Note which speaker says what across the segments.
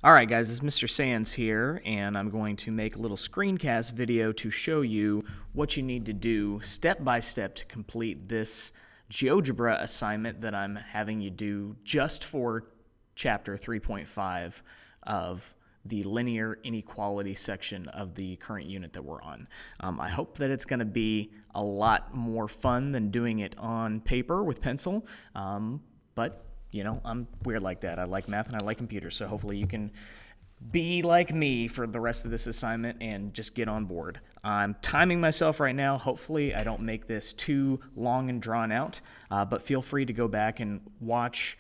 Speaker 1: Alright guys, it's Mr. Sands here, and I'm going to make a little screencast video to show you what you need to do step by step to complete this GeoGebra assignment that I'm having you do just for chapter 3.5 of the linear inequality section of the current unit that we're on. I hope that it's going to be a lot more fun than doing it on paper with pencil, but you know, I'm weird like that. I like math and I like computers, so hopefully you can be like me for the rest of this assignment and just get on board. I'm timing myself right now. Hopefully I don't make this too long and drawn out, but feel free to go back and watch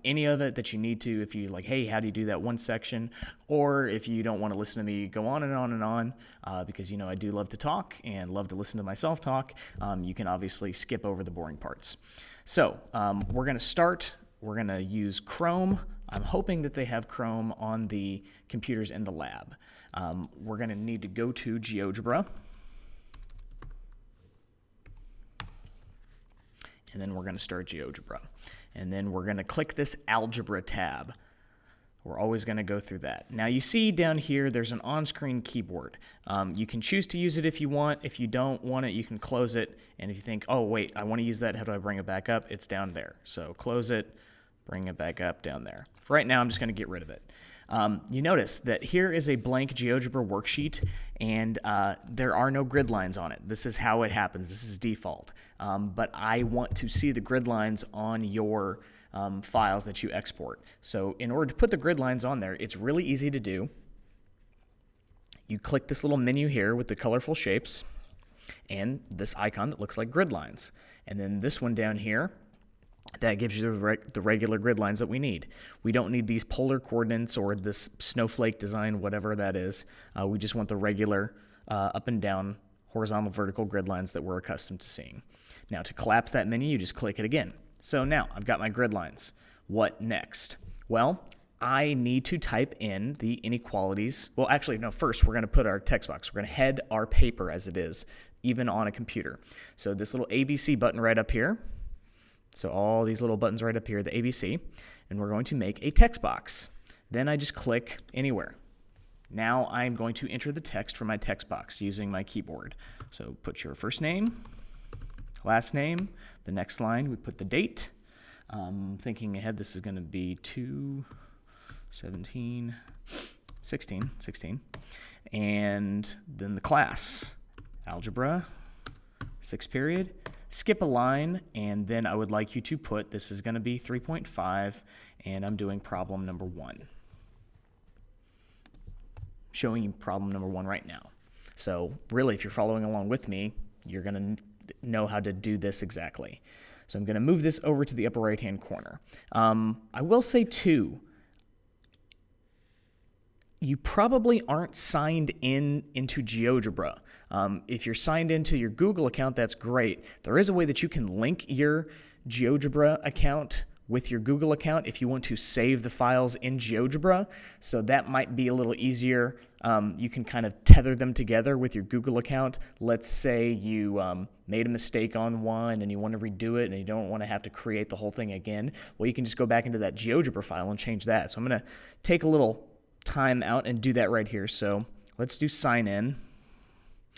Speaker 1: any of it that you need to. If you like, hey, how do you do that one section? Or if you don't want to listen to me go on and on and on, because you know I do love to talk and love to listen to myself talk, you can obviously skip over the boring parts. So we're going to start. We're going to use Chrome. I'm hoping that they have Chrome on the computers in the lab. We're going to need to go to GeoGebra. And then we're going to start GeoGebra. And then we're going to click this Algebra tab. We're always going to go through that. Now you see down here there's an on-screen keyboard. You can choose to use it if you want. If you don't want it, you can close it. And if you think, oh wait, I want to use that, how do I bring it back up? It's down there. So close it. Bring it back up down there. For right now, I'm just going to get rid of it. You notice that here is a blank GeoGebra worksheet, and there are no grid lines on it. This is how it happens. This is default. But I want to see the grid lines on your files that you export. So in order to put the grid lines on there, it's really easy to do. You click this little menu here with the colorful shapes and this icon that looks like grid lines. And then this one down here, that gives you the regular grid lines that we need. We don't need these polar coordinates or this snowflake design, whatever that is. We just want the regular up and down horizontal vertical grid lines that we're accustomed to seeing. Now to collapse that menu, you just click it again. So now I've got my grid lines. What next? Well, I need to type in the inequalities. Well, actually, no, first we're going to put our text box. We're going to head our paper as it is, even on a computer. So this little ABC button right up here. So all these little buttons right up here, the ABC, and we're going to make a text box. Then I just click anywhere. Now I'm going to enter the text from my text box using my keyboard. So put your first name, last name, the next line we put the date. Thinking ahead, this is going to be 2/17/16, and then the class, algebra, 6th period. Skip a line, and then I would like you to put, this is going to be 3.5, and I'm doing problem number 1. Showing you problem number 1 right now. So really, if you're following along with me, you're going to know how to do this exactly. So I'm going to move this over to the upper right-hand corner. I will say, too, you probably aren't signed into GeoGebra. If you're signed into your Google account, that's great. There is a way that you can link your GeoGebra account with your Google account if you want to save the files in GeoGebra. So that might be a little easier. You can kind of tether them together with your Google account. Let's say you made a mistake on one and you want to redo it and you don't want to have to create the whole thing again. Well, you can just go back into that GeoGebra file and change that. So I'm going to take a little time out and do that right here. So let's do sign in,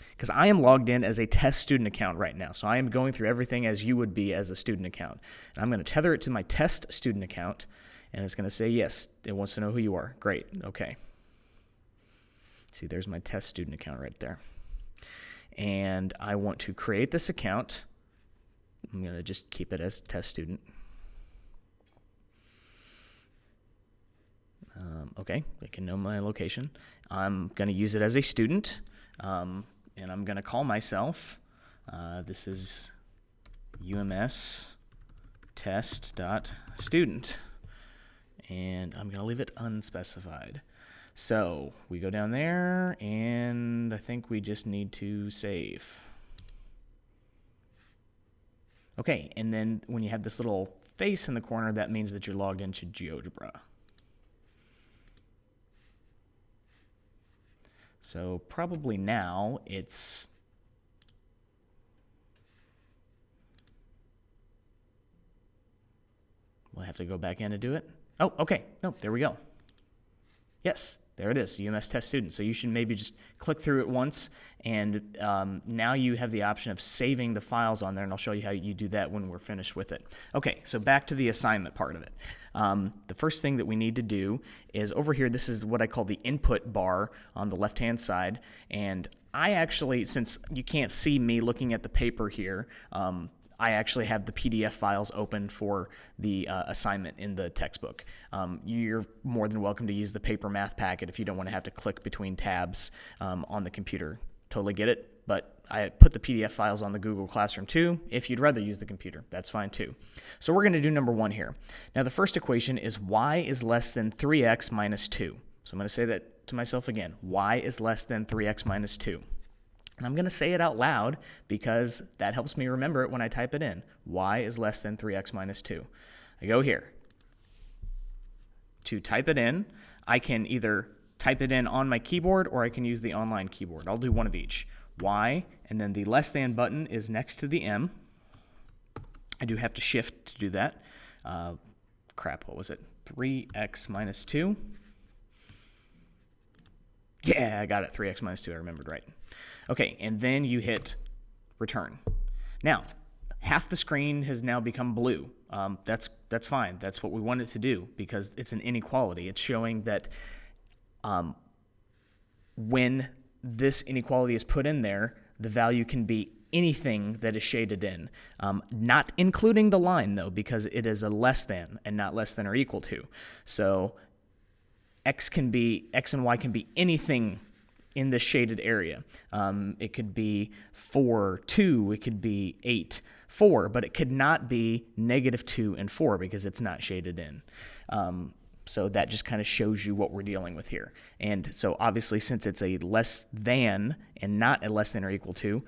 Speaker 1: because I am logged in as a test student account right now. So I am going through everything as you would be as a student account. And I'm going to tether it to my test student account, and it's going to say yes. It wants to know who you are. Great. Okay. See, there's my test student account right there. And I want to create this account. I'm going to just keep it as test student. Okay, I can know my location. I'm going to use it as a student, and I'm going to call myself, this is UMS test.student, and I'm going to leave it unspecified. So we go down there, and I think we just need to save. Okay, and then when you have this little face in the corner, that means that you're logged into GeoGebra. So probably now it's we'll have to go back in to do it. Oh, okay. Nope, there we go. Yes, there it is, UMS test student. So you should maybe just click through it once, and now you have the option of saving the files on there, and I'll show you how you do that when we're finished with it. Okay, so back to the assignment part of it. The first thing that we need to do is over here, this is what I call the input bar on the left-hand side, and I actually, since you can't see me looking at the paper here, I actually have the PDF files open for the assignment in the textbook. You're more than welcome to use the paper math packet if you don't want to have to click between tabs on the computer. Totally get it, but I put the PDF files on the Google Classroom too. If you'd rather use the computer, that's fine too. So we're going to do number 1 here. Now the first equation is y is less than 3x minus 2. So I'm going to say that to myself again. Y is less than 3x minus 2. And I'm going to say it out loud because that helps me remember it when I type it in. Y is less than 3x minus 2. I go here. To type it in, I can either type it in on my keyboard or I can use the online keyboard. I'll do one of each. Y, and then the less than button is next to the M. I do have to shift to do that. What was it? 3x minus 2. Yeah, I got it. 3x minus 2. I remembered right. Okay, and then you hit return. Now, half the screen has now become blue. That's fine. That's what we want it to do because it's an inequality. It's showing that when this inequality is put in there, the value can be anything that is shaded in, not including the line though, because it is a less than and not less than or equal to. So x and y can be anything in the shaded area. It could be 4, 2, it could be 8, 4, but it could not be -2 and 4 because it's not shaded in. So that just kind of shows you what we're dealing with here. And so obviously since it's a less than and not a less than or equal to,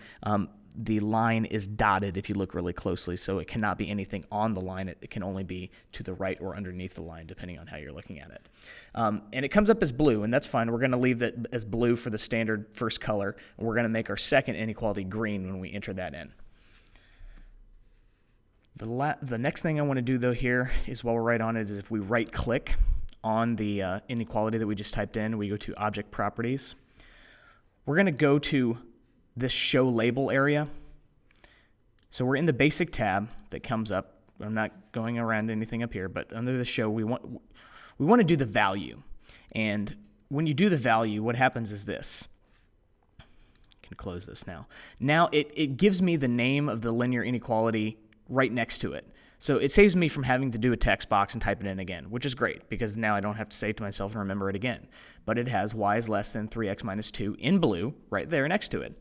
Speaker 1: the line is dotted if you look really closely, so it cannot be anything on the line. It can only be to the right or underneath the line, depending on how you're looking at it. And it comes up as blue, and that's fine. We're going to leave that as blue for the standard first color, and we're going to make our second inequality green when we enter that in. The next thing I want to do, though, here is while we're right on it, is if we right-click on the inequality that we just typed in, we go to Object Properties. We're going to go to this Show Label area. So we're in the Basic tab that comes up. I'm not going around anything up here, but under the Show, we want to do the value. And when you do the value, what happens is this. I can close this now. Now it gives me the name of the linear inequality right next to it. So it saves me from having to do a text box and type it in again, which is great because now I don't have to say it to myself and remember it again. But it has y is less than 3x minus 2 in blue right there next to it.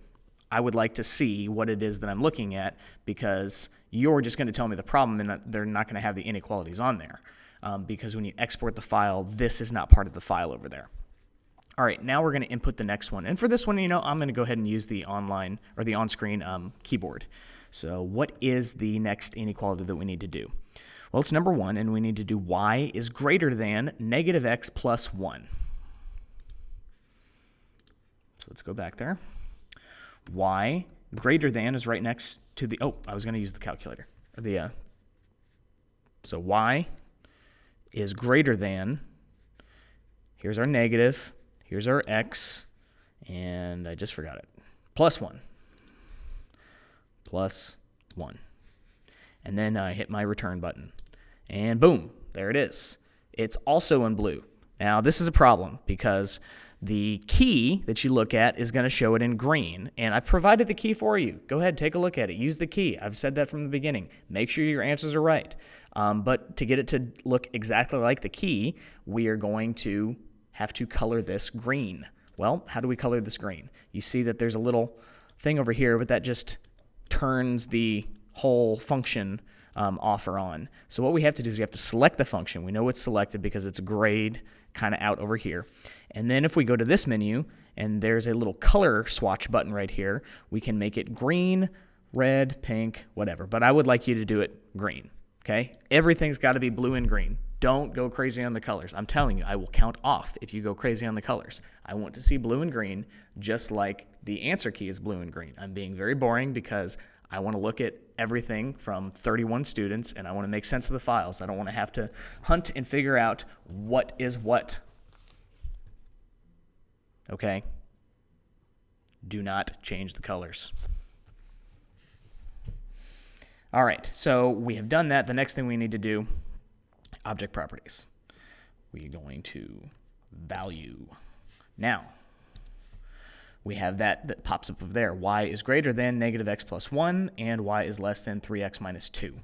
Speaker 1: I would like to see what it is that I'm looking at because you're just going to tell me the problem and that they're not going to have the inequalities on there because when you export the file, this is not part of the file over there. All right, now we're going to input the next one. And for this one, I'm going to go ahead and use the online or the on-screen keyboard. So what is the next inequality that we need to do? Well, it's number 1, and we need to do y is greater than -x plus 1. So let's go back there. Y greater than is right next to the, I was going to use the calculator. So y is greater than, here's our negative, here's our x, and I just forgot it, plus 1. Plus 1. And then I hit my return button. And boom, there it is. It's also in blue. Now, this is a problem because the key that you look at is going to show it in green. And I've provided the key for you. Go ahead, take a look at it. Use the key. I've said that from the beginning. Make sure your answers are right. But to get it to look exactly like the key, we are going to have to color this green. Well, how do we color this green? You see that there's a little thing over here, but that just turns the whole function off or on. So what we have to do is we have to select the function. We know it's selected because it's grayed kind of out over here. And then if we go to this menu and there's a little color swatch button right here, we can make it green, red, pink, whatever. But I would like you to do it green, okay? Everything's got to be blue and green. Don't go crazy on the colors. I'm telling you, I will count off if you go crazy on the colors. I want to see blue and green just like the answer key is blue and green. I'm being very boring because I want to look at everything from 31 students and I want to make sense of the files. I don't want to have to hunt and figure out what is what. okay? Do not change the colors. All right, so we have done that. The next thing we need to do, object properties. We're going to value. Now, we have that pops up over there. Y is greater than negative x plus 1, and y is less than 3x minus 2.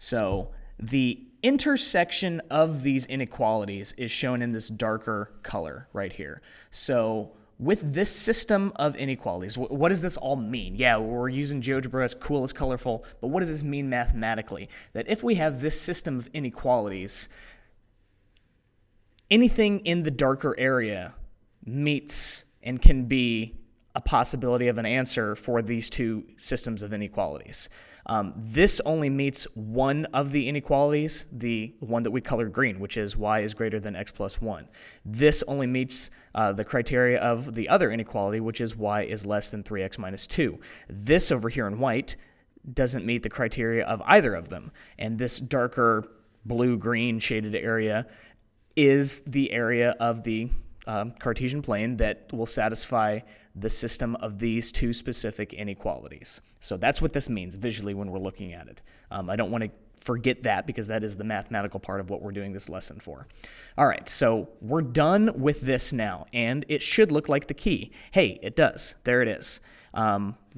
Speaker 1: So the intersection of these inequalities is shown in this darker color right here. So with this system of inequalities, what does this all mean? Yeah, we're using GeoGebra, it's cool, it's colorful, but what does this mean mathematically? That if we have this system of inequalities, anything in the darker area meets and can be a possibility of an answer for these two systems of inequalities. This only meets one of the inequalities, the one that we colored green, which is y is greater than x plus 1. This only meets the criteria of the other inequality, which is y is less than 3x minus 2. This over here in white doesn't meet the criteria of either of them. And this darker blue-green shaded area is the area of the Cartesian plane that will satisfy the system of these two specific inequalities. So that's what this means visually when we're looking at it. I don't want to forget that because that is the mathematical part of what we're doing this lesson for. All right, so we're done with this now, and it should look like the key. Hey, it does. There it is.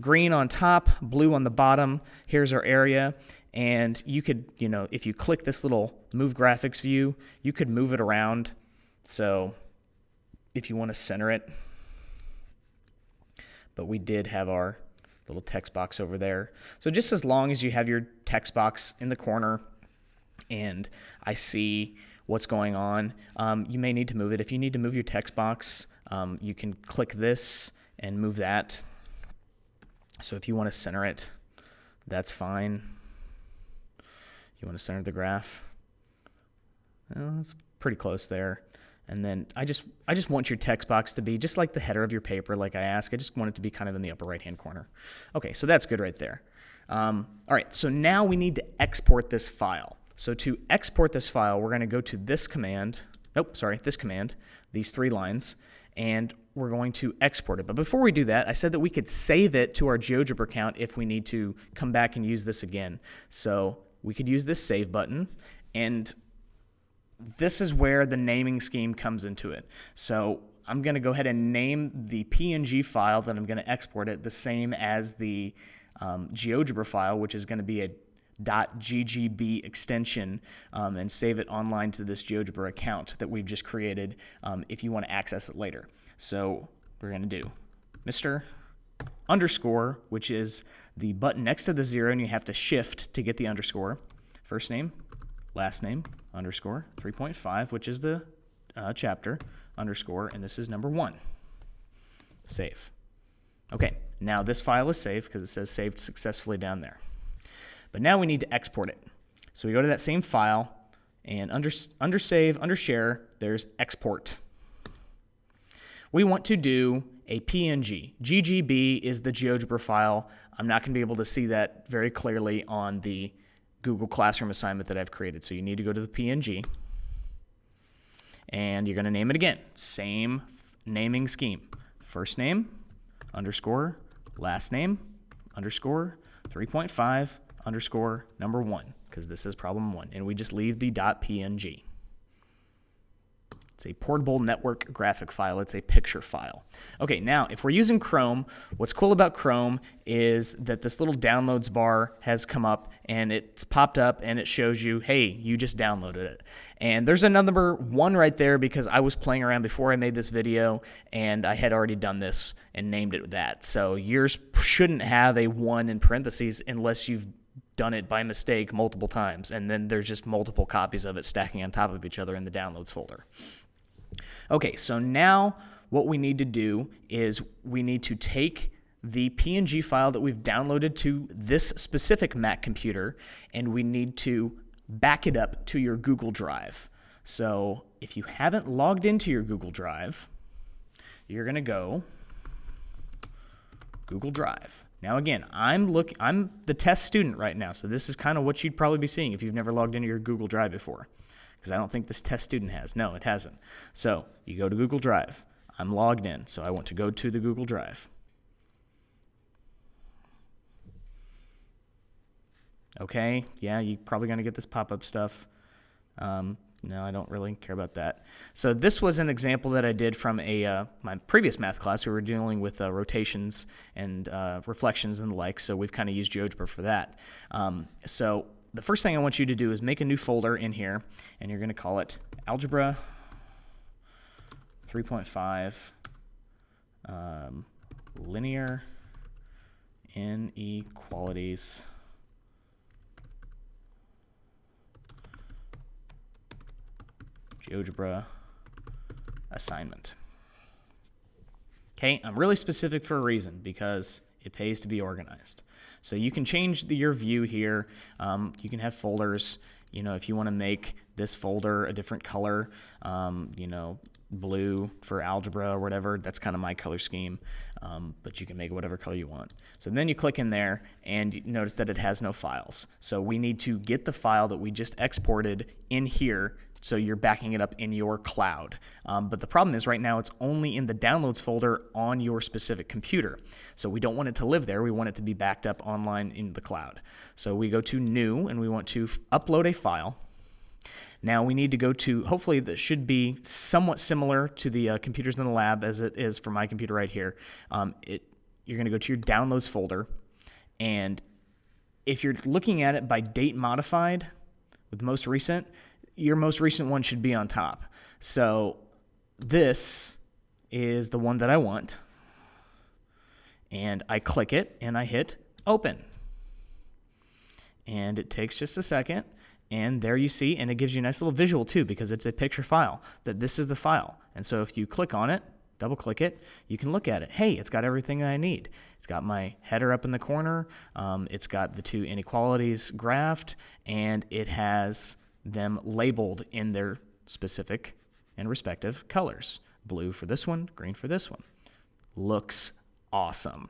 Speaker 1: Green on top, blue on the bottom. Here's our area. And you could, if you click this little Move Graphics view, you could move it around. So if you want to center it, but we did have our little text box over there. So just as long as you have your text box in the corner and I see what's going on, you may need to move it. If you need to move your text box, you can click this and move that. So if you want to center it, that's fine. You want to center the graph? Well, it's pretty close there. And then I just want your text box to be just like the header of your paper, like I asked. I just want it to be kind of in the upper right-hand corner. Okay, so that's good right there. All right, so now we need to export this file. So to export this file, we're going to go to this command. This command, these 3 lines, and we're going to export it. But before we do that, I said that we could save it to our GeoGebra account if we need to come back and use this again. So we could use this save button, and this is where the naming scheme comes into it. So I'm going to go ahead and name the PNG file that I'm going to export it the same as the GeoGebra file, which is going to be a .ggb extension, and save it online to this GeoGebra account that we've just created if you want to access it later. So we're going to do Mr. underscore, which is the button next to the 0, and you have to shift to get the underscore. First name, last name, underscore, 3.5, which is the chapter, underscore, and this is number 1. Save. Okay, now this file is saved because it says saved successfully down there. But now we need to export it. So we go to that same file, and under save, under share, there's export. We want to do a PNG. GGB is the GeoGebra file. I'm not going to be able to see that very clearly on the Google Classroom assignment that I've created. So you need to go to the PNG, and you're going to name it again. Same naming scheme. First name, underscore, last name, underscore, 3.5, underscore, number 1, because this is problem 1. And we just leave the .png. It's a portable network graphic file. It's a picture file. Okay, now if we're using Chrome, what's cool about Chrome is that this little downloads bar has come up and it's popped up and it shows you, hey, you just downloaded it. And there's a number 1 right there because I was playing around before I made this video and I had already done this and named it that. So yours shouldn't have a 1 in parentheses unless you've done it by mistake multiple times, and then there's just multiple copies of it stacking on top of each other in the downloads folder. Okay, so now what we need to do is we need to take the PNG file that we've downloaded to this specific Mac computer, and we need to back it up to your Google Drive. So if you haven't logged into your Google Drive, you're going to go Google Drive. Now again, I'm the test student right now, so this is kind of what you'd probably be seeing if you've never logged into your Google Drive before, because I don't think this test student has. No, it hasn't. So you go to Google Drive. I'm logged in, so I want to go to the Google Drive. Okay, yeah, you're probably going to get this pop-up stuff. No, I don't really care about that. So this was an example that I did from my previous math class. We were dealing with rotations and reflections and the like, so we've kind of used GeoGebra for that. So the first thing I want you to do is make a new folder in here, and you're going to call it Algebra 3.5 Linear Inequalities GeoGebra assignment. Okay, I'm really specific for a reason because it pays to be organized. So you can change your view here. You can have folders. You know, if you want to make this folder a different color, you know, blue for algebra or whatever, that's kind of my color scheme. But you can make whatever color you want. So then you click in there and you notice that it has no files. So we need to get the file that we just exported in here, so you're backing it up in your cloud. But the problem is right now it's only in the downloads folder on your specific computer. So we don't want it to live there. We want it to be backed up online in the cloud. So we go to New, and we want to upload a file. Now we need to go to, hopefully this should be somewhat similar to the computers in the lab as it is for my computer right here. You're going to go to your downloads folder, and if you're looking at it by date modified with most recent, your most recent one should be on top. So this is the one that I want, and I click it and I hit open, and it takes just a second, and there you see, and it gives you a nice little visual too because it's a picture file, that this is the file. And so if you click on it, double click it, you can look at it. Hey, it's got everything that I need. It's got my header up in the corner, it's got the two inequalities graphed, and it has them labeled in their specific and respective colors. Blue for this one, green for this one. Looks awesome.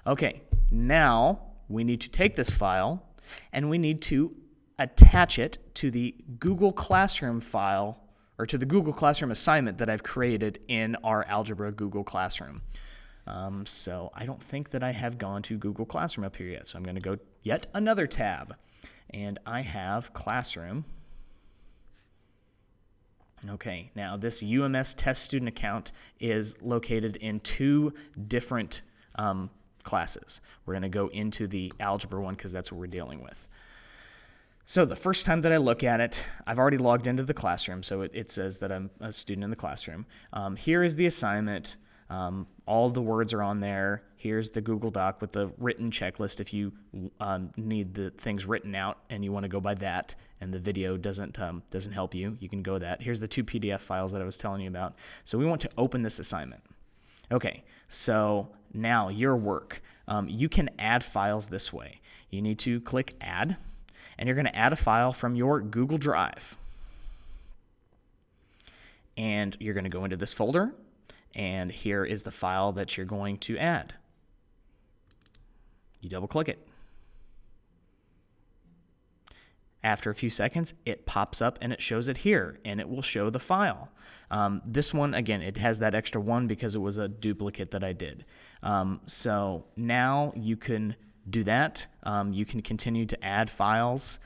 Speaker 1: Okay, now we need to take this file and we need to attach it to the Google Classroom file, or to the Google Classroom assignment that I've created in our Algebra Google Classroom. So I don't think that I have gone to Google Classroom up here yet, so I'm going to go yet another tab, and I have Classroom. Okay, now this UMS test student account is located in two different classes. We're going to go into the algebra one because that's what we're dealing with. So the first time that I look at it, I've already logged into the classroom, so it says that I'm a student in the classroom. Here is the assignment. All the words are on there. Here's the Google Doc with the written checklist if you need the things written out and you want to go by that, and the video doesn't help you. You can go that. Here's the two PDF files that I was telling you about. So we want to open this assignment. Okay, so now your work. You can add files this way. You need to click Add, and you're going to add a file from your Google Drive. And you're going to go into this folder, and here is the file that you're going to add. You double click it. After a few seconds, it pops up and it shows it here, and it will show the file. This one, again, it has that extra one because it was a duplicate that I did. So now you can do that. You can continue to add files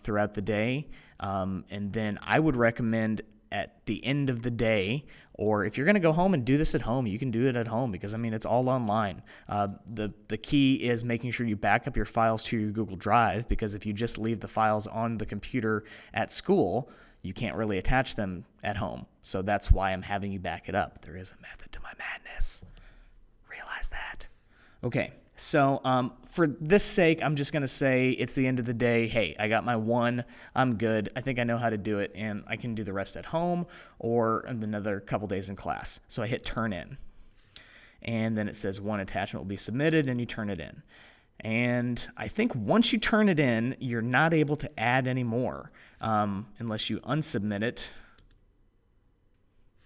Speaker 1: throughout the day, and then I would recommend at the end of the day, or if you're going to go home and do this at home, you can do it at home because, I mean, it's all online. The key is making sure you back up your files to your Google Drive, because if you just leave the files on the computer at school, you can't really attach them at home. So that's why I'm having you back it up. There is a method to my madness. Realize that. Okay. So for this sake, I'm just going to say it's the end of the day. Hey, I got my one. I'm good. I think I know how to do it, and I can do the rest at home or another couple days in class. So I hit Turn In. And then it says one attachment will be submitted, and you turn it in. And I think once you turn it in, you're not able to add any more unless you unsubmit it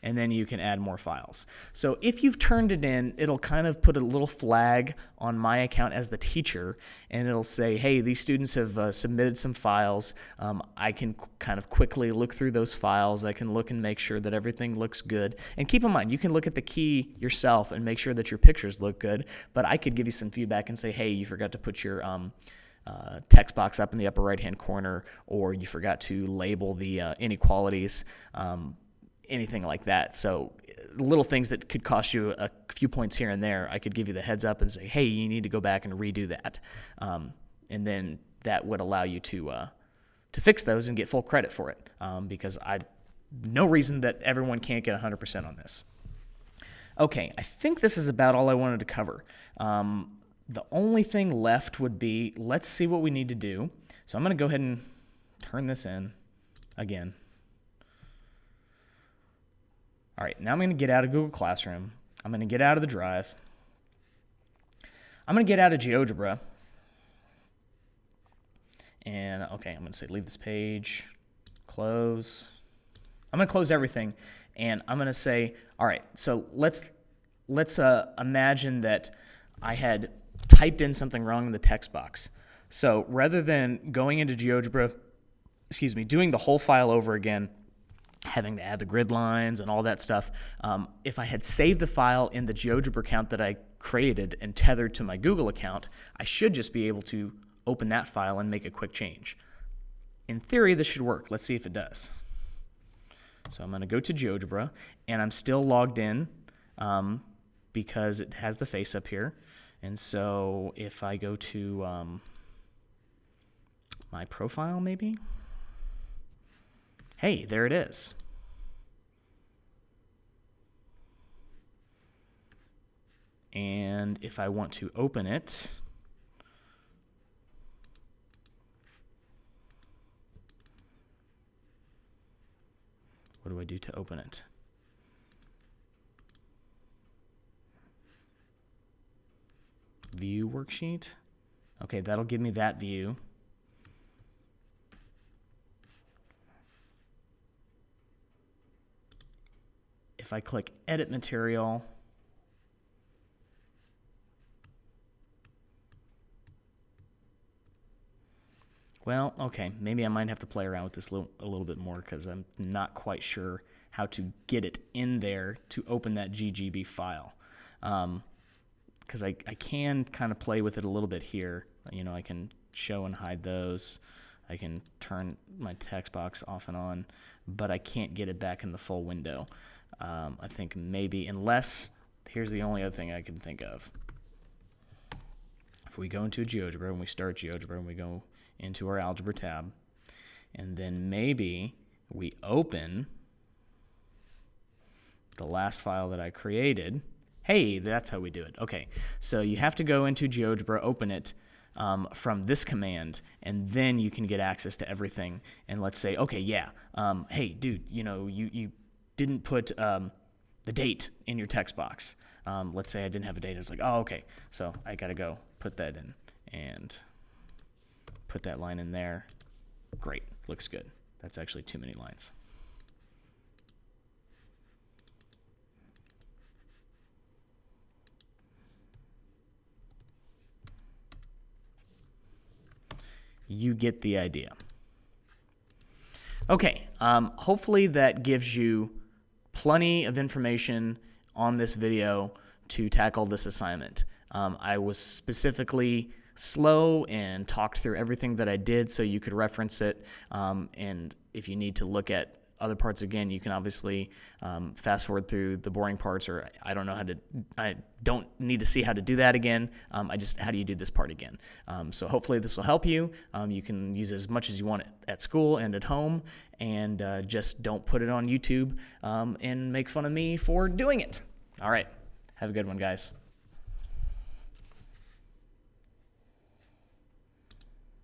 Speaker 1: and then you can add more files. So if you've turned it in, it'll kind of put a little flag on my account as the teacher, and it'll say, hey, these students have submitted some files. I can kind of quickly look through those files. I can look and make sure that everything looks good. And keep in mind, you can look at the key yourself and make sure that your pictures look good, but I could give you some feedback and say, hey, you forgot to put your text box up in the upper right-hand corner, or you forgot to label the inequalities, anything like that. So little things that could cost you a few points here and there, I could give you the heads up and say, hey, you need to go back and redo that. And then that would allow you to fix those and get full credit for it, because no reason that everyone can't get 100% on this. Okay, I think this is about all I wanted to cover. The only thing left would be, let's see what we need to do. So I'm going to go ahead and turn this in again. All right, now I'm going to get out of Google Classroom. I'm going to get out of the drive. I'm going to get out of GeoGebra. And, okay, I'm going to say leave this page, close. I'm going to close everything, and I'm going to say, all right, so let's imagine that I had typed in something wrong in the text box. So rather than going into GeoGebra, doing the whole file over again, having to add the grid lines and all that stuff, if I had saved the file in the GeoGebra account that I created and tethered to my Google account, I should just be able to open that file and make a quick change. In theory, this should work. Let's see if it does. So I'm going to go to GeoGebra, and I'm still logged in because it has the face up here. And so if I go to my profile, maybe, hey, there it is. And if I want to open it, what do I do to open it? View worksheet. Okay, that'll give me that view. If I click edit material, well, okay, maybe I might have to play around with this a little bit more, because I'm not quite sure how to get it in there to open that GGB file. Because I can kind of play with it a little bit here. You know, I can show and hide those. I can turn my text box off and on, but I can't get it back in the full window. I think maybe, unless, here's the only other thing I can think of. If we go into GeoGebra and we start GeoGebra and we go into our Algebra tab, and then maybe we open the last file that I created. Hey, that's how we do it. Okay, so you have to go into GeoGebra, open it from this command, and then you can get access to everything. And let's say, okay, yeah, hey, dude, you know, you didn't put the date in your text box. Let's say I didn't have a date. It's like, oh, okay, so I got to go put that in and put that line in there. Great, looks good. That's actually too many lines. You get the idea. Okay, hopefully that gives you plenty of information on this video to tackle this assignment. I was specifically slow and talked through everything that I did so you could reference it, and if you need to look at other parts again, you can obviously fast forward through the boring parts, or I don't need to see how to do that again. How do you do this part again? So hopefully this will help you. You can use it as much as you want it at school and at home, and just don't put it on YouTube and make fun of me for doing it. All right, have a good one, guys.